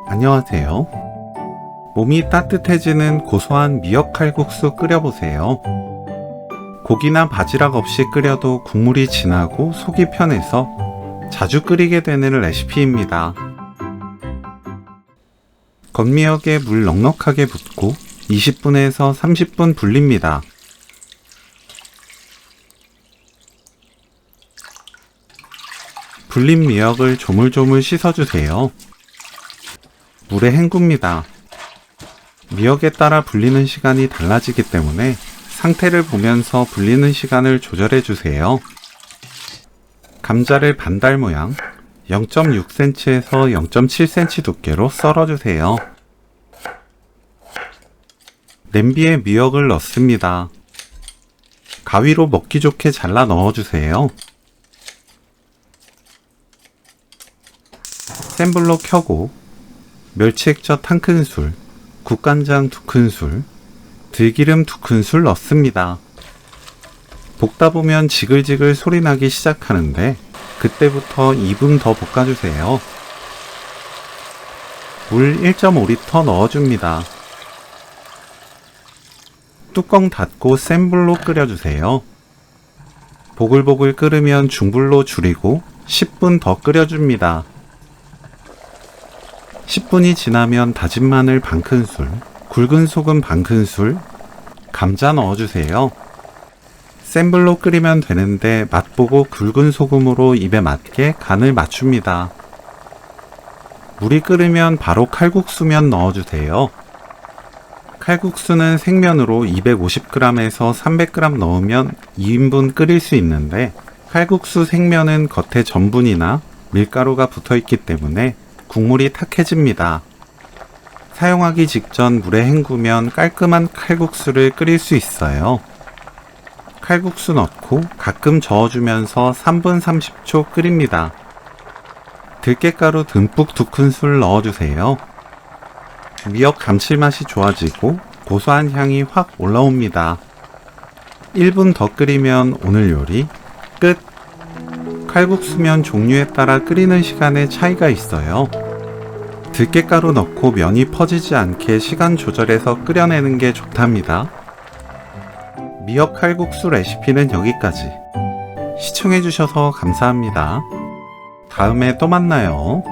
안녕하세요. 몸이 따뜻해지는 고소한 미역 칼국수 끓여보세요. 고기나 바지락 없이 끓여도 국물이 진하고 속이 편해서 자주 끓이게 되는 레시피입니다. 겉미역에 물 넉넉하게 붓고 20분에서 30분 불립니다. 불린 미역을 조물조물 씻어주세요. 물에 헹굽니다. 미역에 따라 불리는 시간이 달라지기 때문에 상태를 보면서 불리는 시간을 조절해 주세요. 감자를 반달 모양 0.6cm에서 0.7cm 두께로 썰어주세요. 냄비에 미역을 넣습니다. 가위로 먹기 좋게 잘라 넣어주세요. 센 불로 켜고 멸치액젓 1큰술, 국간장 2큰술, 들기름 2큰술 넣습니다. 볶다 보면 지글지글 소리 나기 시작하는데 그때부터 2분 더 볶아주세요. 물 1.5리터 넣어줍니다. 뚜껑 닫고 센 불로 끓여주세요. 보글보글 끓으면 중불로 줄이고 10분 더 끓여줍니다. 10분이 지나면 다진 마늘 반큰술, 굵은 소금 반큰술, 감자 넣어주세요. 센 불로 끓이면 되는데 맛보고 굵은 소금으로 입에 맞게 간을 맞춥니다. 물이 끓으면 바로 칼국수면 넣어주세요. 칼국수는 생면으로 250g에서 300g 넣으면 2인분 끓일 수 있는데 칼국수 생면은 겉에 전분이나 밀가루가 붙어있기 때문에 국물이 탁해집니다. 사용하기 직전 물에 헹구면 깔끔한 칼국수를 끓일 수 있어요. 칼국수 넣고 가끔 저어주면서 3분 30초 끓입니다. 들깨가루 듬뿍 2큰술 넣어주세요. 미역 감칠맛이 좋아지고 고소한 향이 확 올라옵니다. 1분 더 끓이면 오늘 요리 끝! 칼국수면 종류에 따라 끓이는 시간에 차이가 있어요. 들깨가루 넣고 면이 퍼지지 않게 시간 조절해서 끓여내는 게 좋답니다. 미역 칼국수 레시피는 여기까지. 시청해주셔서 감사합니다. 다음에 또 만나요.